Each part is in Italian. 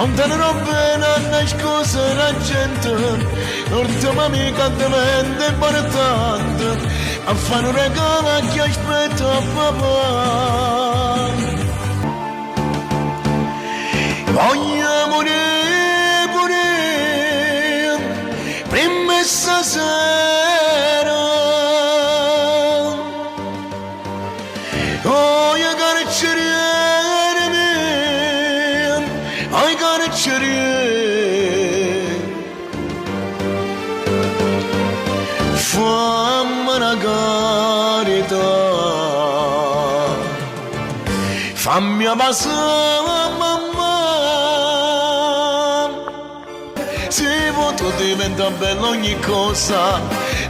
Lontano bene una scusa la gente, l'ultima amica di mente importante, a fare un regalo che aspetta papà. Voglio morire, morire, prima stasera. Oh, io carceriere mio, oh, carceriere, fammi una carità, fammi passare, mamma. Se voto diventa bello ogni cosa,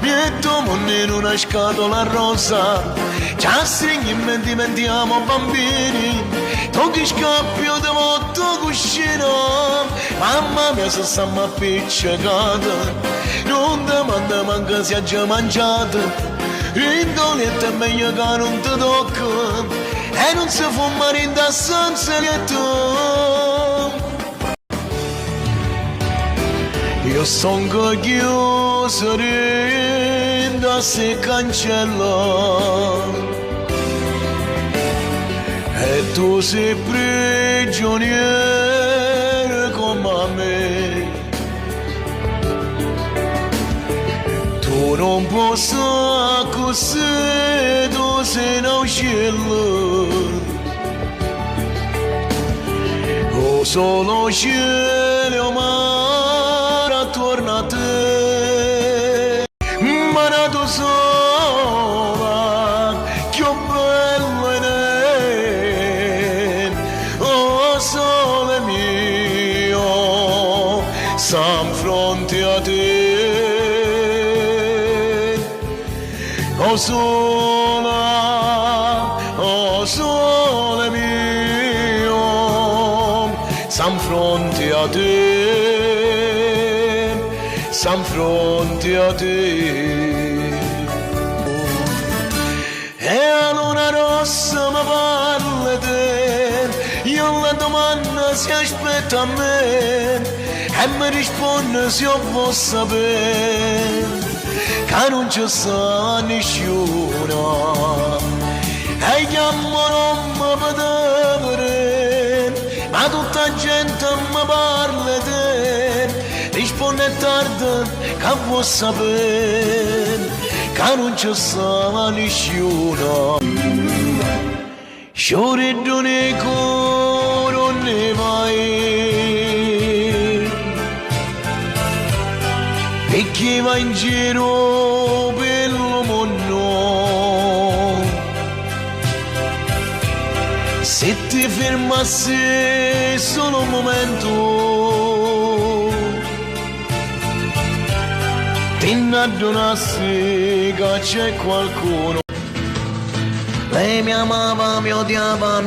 mettiamo in una scatola rosa, ci stringiamo e diventiamo bambini, tocchi scappio di volta cuscino, mamma mia se stiamo appiccicata, non ti manda manca se ha già mangiato, rindoletta è meglio che non ti tocca, e non si fuma in da senza letto. Io sono chiuso da se cancella e tu sei prigioniero come me. Tu non posso così, tu sei un uccello, o solo cielo mare attorno a te, ma nato sola, che bello è, oh sole mio, siamo fronte a te, oh sole mio, siamo fronte a te, siamo fronte a te. E la luna rossa mi parla te, io la domanda si aspetta a me, e mi risponde se io vuoi sapere, che non ci sa nessuno, e chiamo non mi vedere, ma tutta gente mi parla te, risponde tardi che vuoi sapere, che non ci sa nessuno. Sciorretto nei coro ne vai, e chi va in giro per il mondo, se ti fermassi solo un momento, ti innadonassi che c'è qualcuno. Lei mi amava, mi odiava,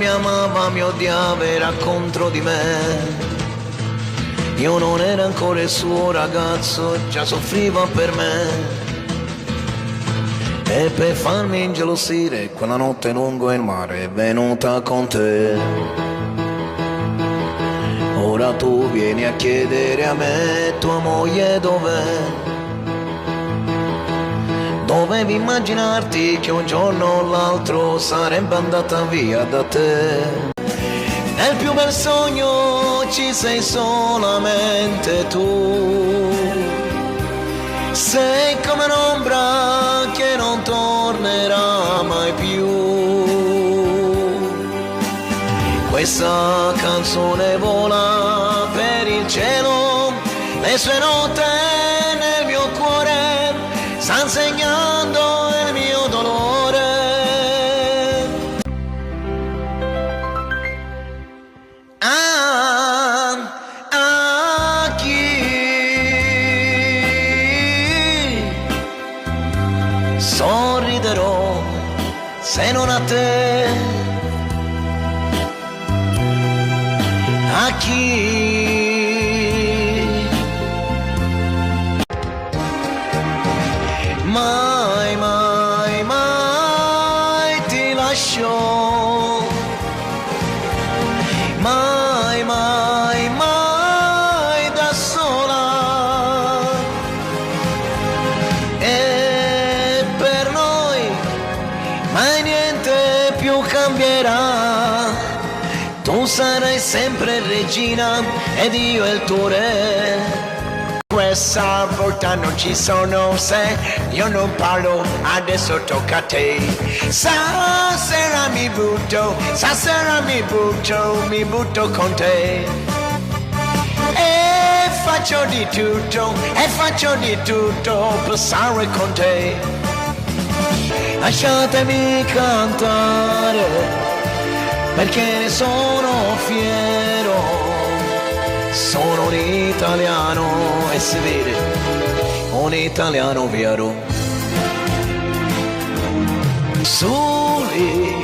era contro di me. Io non ero ancora il suo ragazzo, già soffriva per me. E per farmi ingelosire, quella notte lungo il mare è venuta con te. Ora tu vieni a chiedere a me, tua moglie dov'è? Dovevi immaginarti che un giorno o l'altro sarebbe andata via da te. Nel più bel sogno ci sei solamente tu, sei come un'ombra che non tornerà mai più. Questa canzone vola per il cielo, le sue note nel mio cuore stanno segnando il mio dolore. A chi sorriderò se non a te? A chi mai, mai, mai ti lascio, mai, mai, mai cambierà, tu sarai sempre regina ed io il tuo re. Questa volta non ci sono se io non parlo, adesso tocca a te. Stasera mi butto con te. E faccio di tutto per stare con te. Lasciatemi cantare, perché ne sono fiero. Sono un italiano e si vede, un italiano vero. Soli,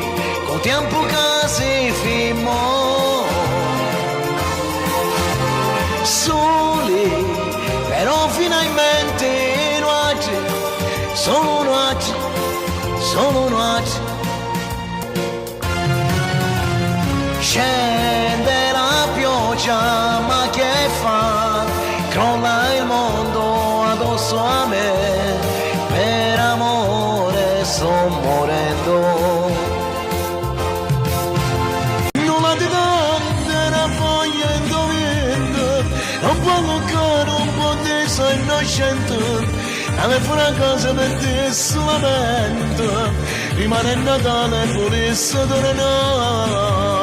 con tempo che si firmò. Soli, però finalmente oggi, solo oggi. Scende la pioggia, ma che fa? Crolla il mondo addosso a me, per amore sto morendo. Non la ti dante la foglia indovinando, non può mancare un po' di sei innocente. Ave fu una cosa per te solamente, rimane il Natale e volesse tornare.